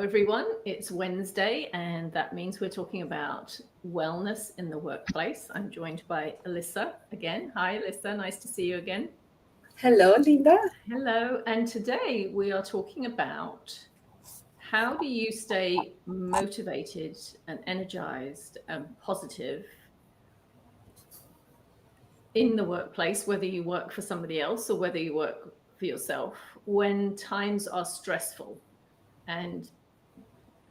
everyone. It's Wednesday, and that means we're talking about wellness in the workplace. I'm joined by Alyssa again. Hi, Alyssa. Nice to see you again. Hello, Linda. Hello. And today we are talking about how do you stay motivated and energized and positive in the workplace, whether you work for somebody else or whether you work for yourself, when times are stressful. And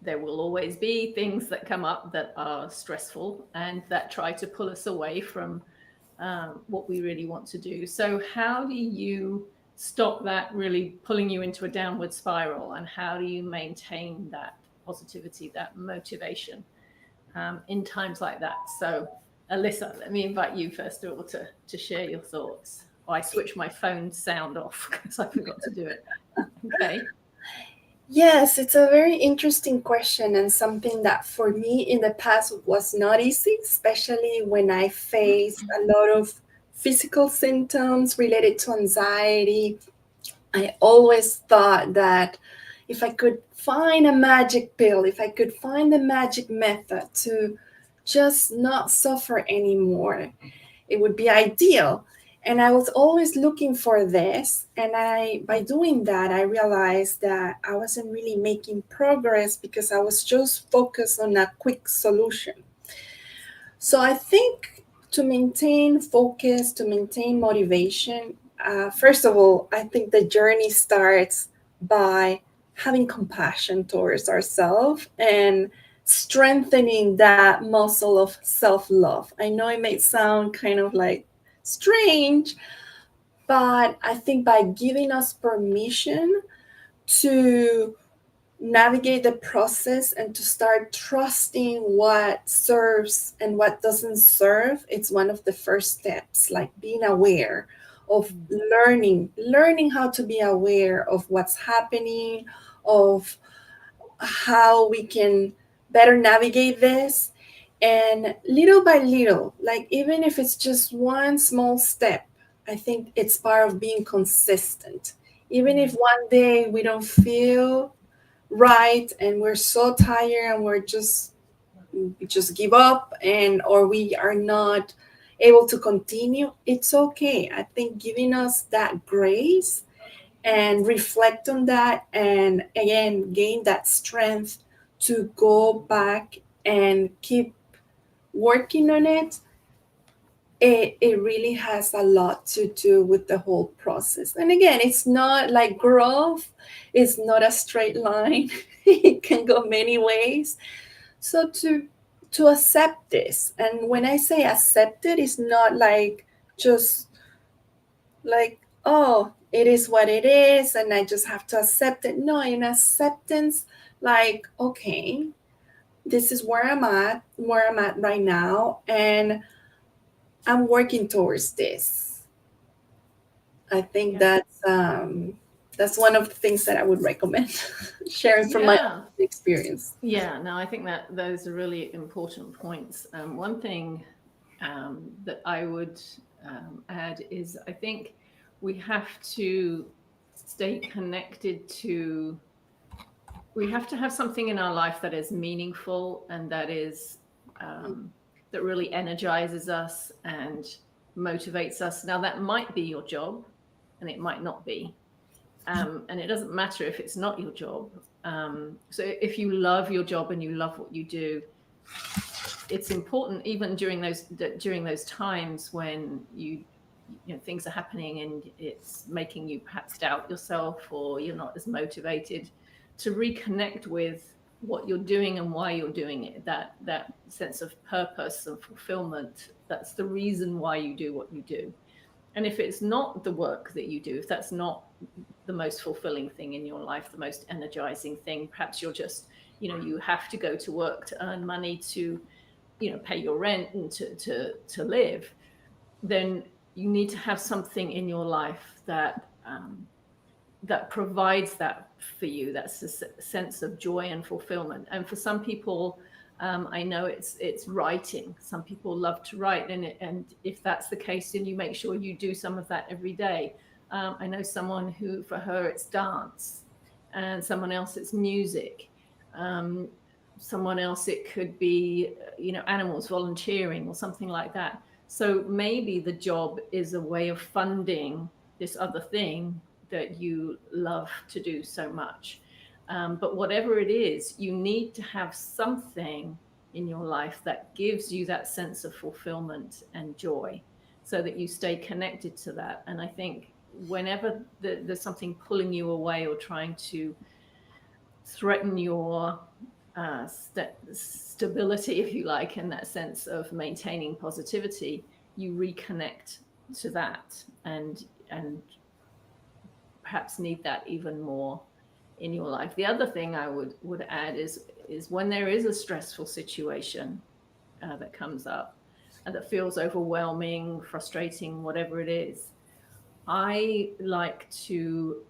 there will always be things that come up that are stressful and that try to pull us away from what we really want to do. So, how do you stop that really pulling you into a downward spiral? And how do you maintain that positivity, that motivation in times like that? So, Alyssa, let me invite you first of all to share your thoughts. Oh, I switched my phone sound off because I forgot to do it. Okay. Yes, it's a very interesting question and something that for me in the past was not easy, especially when I faced a lot of physical symptoms related to anxiety. I always thought that if I could find a magic pill, if I could find the magic method to just not suffer anymore, it would be ideal. And I was always looking for this. And by doing that, I realized that I wasn't really making progress because I was just focused on a quick solution. So I think to maintain focus, to maintain motivation, first of all, I think the journey starts by having compassion towards ourselves and strengthening that muscle of self love. I know it may sound kind of like strange, but I think by giving us permission to navigate the process and to start trusting what serves and what doesn't serve, it's one of the first steps, like being aware of learning how to be aware of what's happening, of how we can better navigate this. And little by little, like even if it's just one small step, I think it's part of being consistent. Even if one day we don't feel right and we're so tired and we just give up and or we are not able to continue, it's okay. I think giving us that grace and reflect on that and again gain that strength to go back and keep working on it, it really has a lot to do with the whole process. And again, it's not like growth is not a straight line. It can go many ways. So to accept this, and when I say accept it, it's not like just like, oh, it is what it is and I just have to accept it. No, in acceptance, like, okay, this is where I'm at right now, and I'm working towards this. I think Yeah. that's one of the things that I would recommend sharing from my Yeah. own experience. Yeah, no, I think that those are really important points. One thing that I would add is I think we have to stay connected to, we have to have something in our life that is meaningful and that is, that really energizes us and motivates us. Now, that might be your job and it might not be. And it doesn't matter if it's not your job. So if you love your job and you love what you do, it's important even during those times when things are happening and it's making you perhaps doubt yourself or you're not as motivated, to reconnect with what you're doing and why you're doing it. That sense of purpose and fulfillment. That's the reason why you do what you do. And if it's not the work that you do, if that's not the most fulfilling thing in your life, the most energizing thing, perhaps you're just, you have to go to work to earn money to, pay your rent and to live, then you need to have something in your life that provides that for you. That's a sense of joy and fulfillment. And for some people, I know it's writing. Some people love to write, and if that's the case, then you make sure you do some of that every day. I know someone who, for her, it's dance, and someone else it's music. someone else it could be, animals, volunteering or something like that. So maybe the job is a way of funding this other thing that you love to do so much. But whatever it is, you need to have something in your life that gives you that sense of fulfillment and joy, so that you stay connected to that. And I think whenever there's something pulling you away or trying to threaten your stability, if you like, in that sense of maintaining positivity, you reconnect to that, and perhaps need that even more in your life. The other thing I would add is when there is a stressful situation that comes up and that feels overwhelming, frustrating, whatever it is, I like to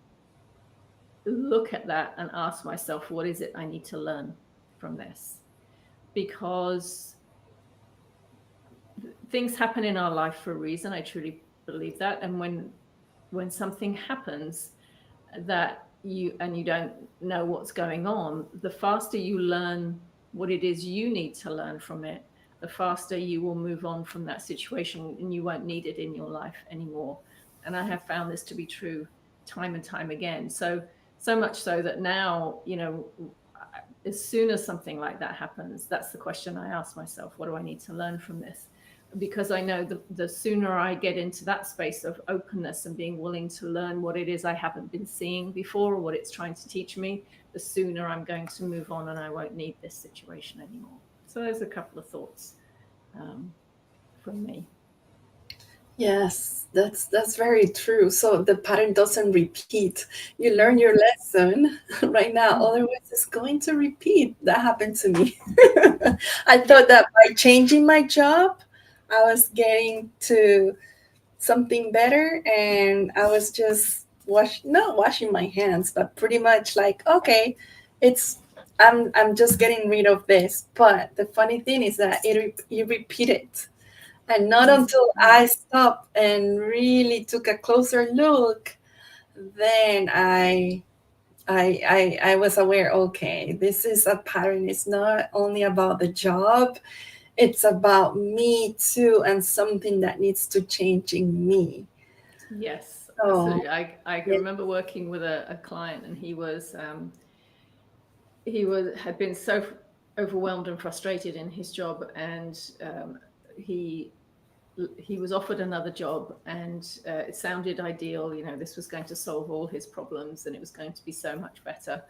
look at that and ask myself, what is it I need to learn from this? Because things happen in our life for a reason. I truly believe that. And when something happens that you don't know what's going on, the faster you learn what it is you need to learn from it, the faster you will move on from that situation, and you won't need it in your life anymore. And I have found this to be true time and time again. So much so that now, as soon as something like that happens, that's the question I ask myself: what do I need to learn from this? Because I know the sooner I get into that space of openness and being willing to learn what it is I haven't been seeing before, or what it's trying to teach me, the sooner I'm going to move on and I won't need this situation anymore. So there's a couple of thoughts from me. Yes, that's very true. So the pattern doesn't repeat. You learn your lesson right now, Mm. otherwise it's going to repeat. That happened to me. I thought that by changing my job, I was getting to something better, and I was just not washing my hands, but pretty much like, okay, it's I'm just getting rid of this. But the funny thing is that it repeated, and not until I stopped and really took a closer look, then I was aware, okay, this is a pattern. It's not only about the job, it's about me too, and something that needs to change in me. Yes, So, absolutely. I can yeah. remember working with a client, and he had been so overwhelmed and frustrated in his job, and he he was offered another job, and it sounded ideal. This was going to solve all his problems, and it was going to be so much better.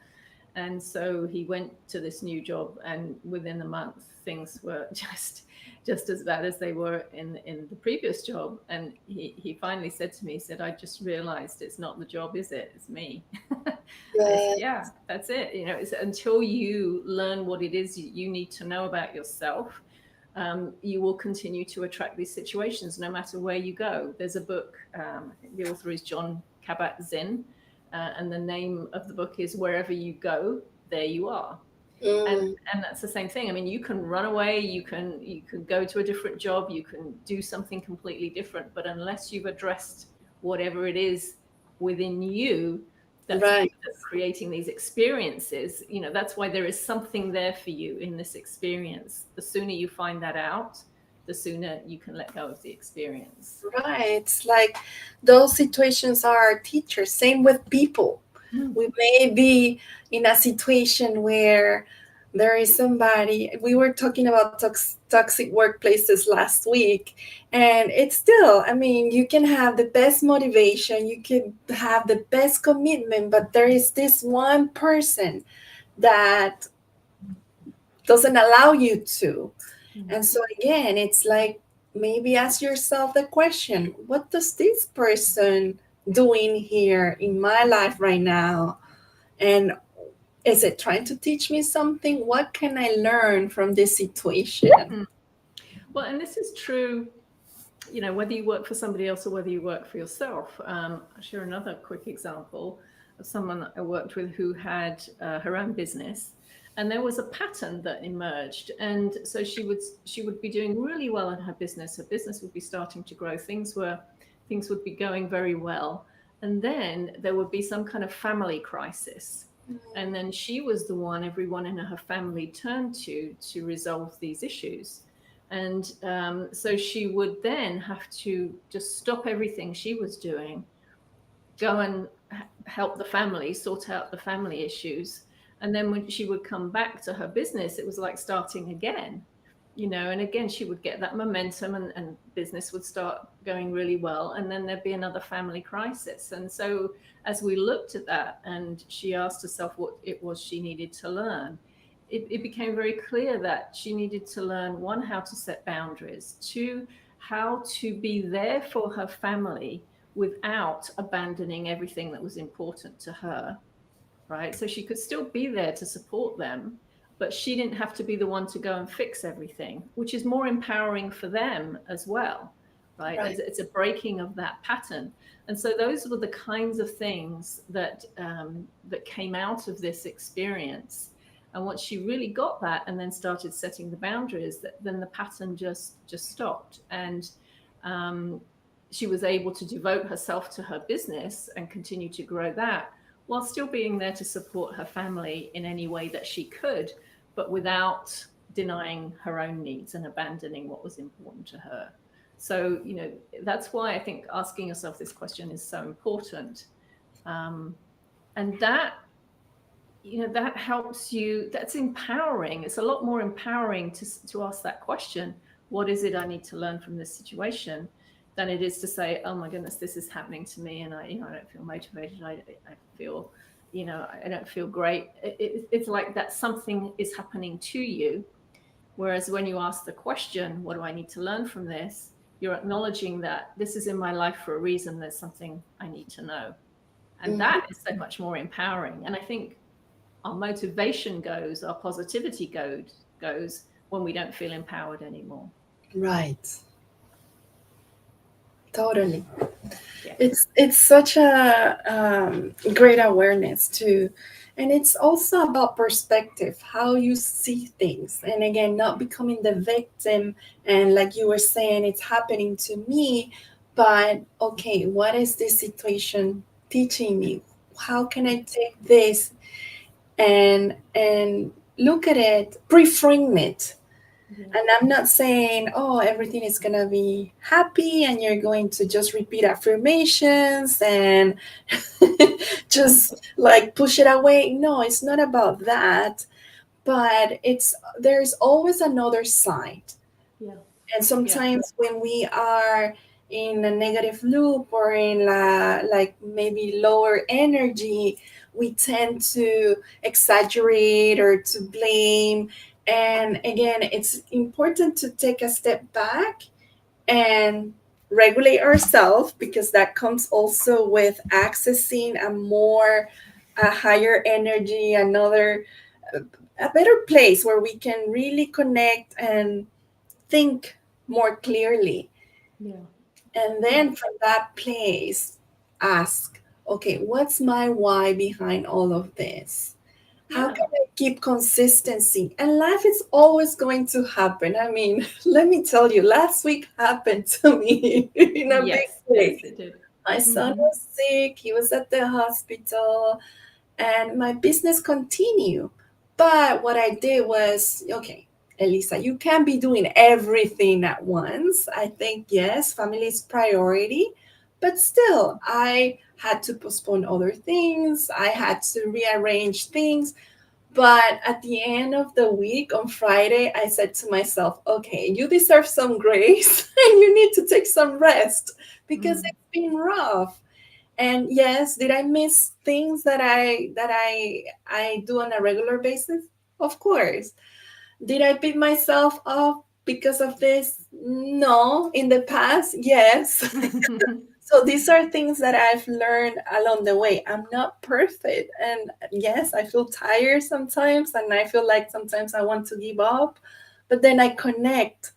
And so he went to this new job, and within a month things were just as bad as they were in the previous job. And he finally said to me, he said, I just realized it's not the job, is it? It's me. I said, Yeah, yeah, that's it. It's until you learn what it is you need to know about yourself, you will continue to attract these situations no matter where you go. There's a book, the author is John Kabat-Zinn, and the name of the book is Wherever You Go, There You Are. And mm, and that's the same thing. I mean, you can run away, you can go to a different job, you can do something completely different, but unless you've addressed whatever it is within you right. that's creating these experiences, that's why there is something there for you in this experience. The sooner you find that out, the sooner you can let go of the experience. Right. It's like those situations are our teachers. Same with people. Mm. We may be in a situation where there is somebody, we were talking about toxic workplaces last week, and it's still, I mean, you can have the best motivation, you can have the best commitment, but there is this one person that doesn't allow you to. Mm. And so again, it's like, maybe ask yourself the question, what does this person doing here in my life right now? And is it trying to teach me something? What can I learn from this situation? Mm. Well, and this is true, whether you work for somebody else or whether you work for yourself. I'll share another quick example of someone I worked with who had her own business, and there was a pattern that emerged. And so she would be doing really well in her business. Her business would be starting to grow. Things would be going very well. And then there would be some kind of family crisis. And then she was the one everyone in her family turned to resolve these issues. And so she would then have to just stop everything she was doing, go and help the family, sort out the family issues. And then when she would come back to her business, it was like starting again, and again, she would get that momentum, and business would start going really well. And then there'd be another family crisis. And so, as we looked at that and she asked herself what it was she needed to learn, it became very clear that she needed to learn, one, how to set boundaries, two, how to be there for her family without abandoning everything that was important to her, right? So she could still be there to support them, but she didn't have to be the one to go and fix everything, which is more empowering for them as well, right? Right. It's a breaking of that pattern. And so those were the kinds of things that came out of this experience. And once she really got that and then started setting the boundaries, then the pattern just stopped. And um, she was able to devote herself to her business and continue to grow that while still being there to support her family in any way that she could, but without denying her own needs and abandoning what was important to her. So, that's why I think asking yourself this question is so important. Um, and that helps you, that's empowering. It's a lot more empowering to ask that question: what is it I need to learn from this situation, than it is to say, oh my goodness, this is happening to me, and I don't feel motivated. I feel, I don't feel great. It's like that something is happening to you. Whereas when you ask the question, what do I need to learn from this? You're acknowledging that this is in my life for a reason. There's something I need to know. And Mhm. that is so much more empowering. And I think our motivation goes, our positivity goes when we don't feel empowered anymore. Right. Totally. Yeah. It's such a great awareness too, and it's also about perspective, how you see things, and again, not becoming the victim. And like you were saying, it's happening to me, but okay, what is this situation teaching me? How can I take this and look at it, reframe it? Yeah. And I'm not saying, oh, everything is going to be happy and you're going to just repeat affirmations and just like push it away. No, it's not about that. But there's always another side. Yeah. And Yeah. sometimes when we are in a negative loop or in like maybe lower energy, we tend to exaggerate or to blame. And again, it's important to take a step back and regulate ourselves, because that comes also with accessing a higher energy, a better place where we can really connect and think more clearly. Yeah. And Yeah. then from that place, ask, okay, what's my why behind all of this? How Yeah. can I keep consistency? And life is always going to happen. I mean, let me tell you, last week happened to me in a big Yes. Yes, way. it did. My son Mm-hmm. was sick, he was at the hospital, and my business continued. But what I did was, okay, Elisa, you can't be doing everything at once. I think, yes, family is priority, but still, I had to postpone other things. I had to rearrange things. But at the end of the week on Friday, I said to myself, okay, you deserve some grace and you need to take some rest because Mm. it's been rough. And yes, did I miss things that I do on a regular basis? Of course. Did I beat myself up because of this? No. In the past, yes. So these are things that I've learned along the way. I'm not perfect. And yes, I feel tired sometimes and I feel like sometimes I want to give up. But then I connect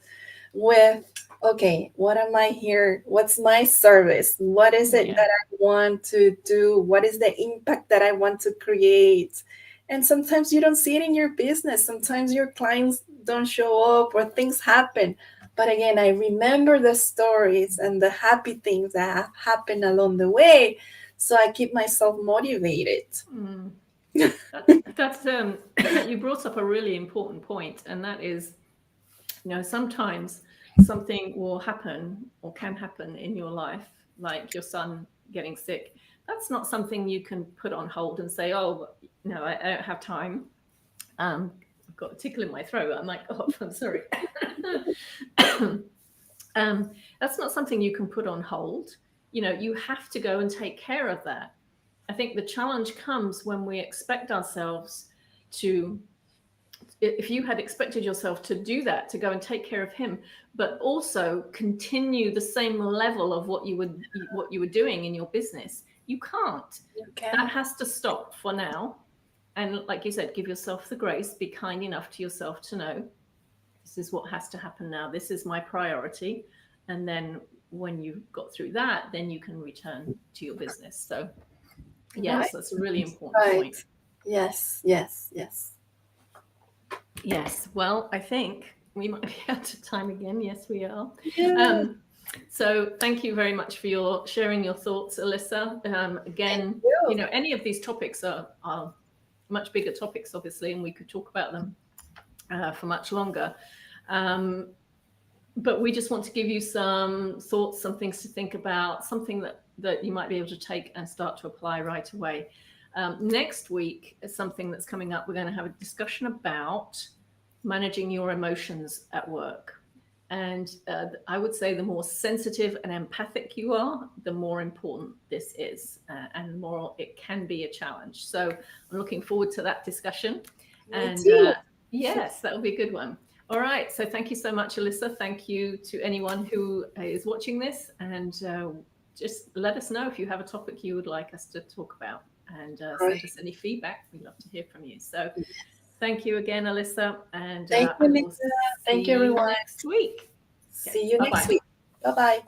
with, okay, what am I here? What's my service? What is it Yeah. that I want to do? What is the impact that I want to create? And sometimes you don't see it in your business. Sometimes your clients don't show up or things happen. But again, I remember the stories and the happy things that have happened along the way. So I keep myself motivated. Mm. That's you brought up a really important point, and that is, sometimes something will happen or can happen in your life, like your son getting sick. That's not something you can put on hold and say, "Oh, no, I don't have time." I've got a tickle in my throat. I'm like, "Oh, I'm sorry." That's not something you can put on hold. You have to go and take care of that. I think the challenge comes when we expect ourselves to, if you had expected yourself to do that, to go and take care of him, but also continue the same level of what you were doing in your business, you can't. Okay. That has to stop for now. And like you said, give yourself the grace, be kind enough to yourself to know this is what has to happen now. This is my priority. And then when you've got through that, then you can return to your business. So yes, Right. that's a really important Right. point. Yes, yes, yes. Yes. Well, I think we might be out of time again. Yes, we are. Yeah. So thank you very much for sharing your thoughts, Alyssa. Again, you. any of these topics are much bigger topics, obviously, and we could talk about them for much longer. But we just want to give you some thoughts, some things to think about, something that you might be able to take and start to apply right away. Next week is something that's coming up. We're going to have a discussion about managing your emotions at work. And I would say the more sensitive and empathic you are, the more important this is, and the more it can be a challenge. So I'm looking forward to that discussion. Me too. Yes, that will be a good one. All right. So thank you so much, Alyssa. Thank you to anyone who is watching this. And just let us know if you have a topic you would like us to talk about, and send us any feedback. We'd love to hear from you. So thank you again, Alyssa. And Thank you, Lisa. Thank you, everyone. next week. See you next week. Bye-bye.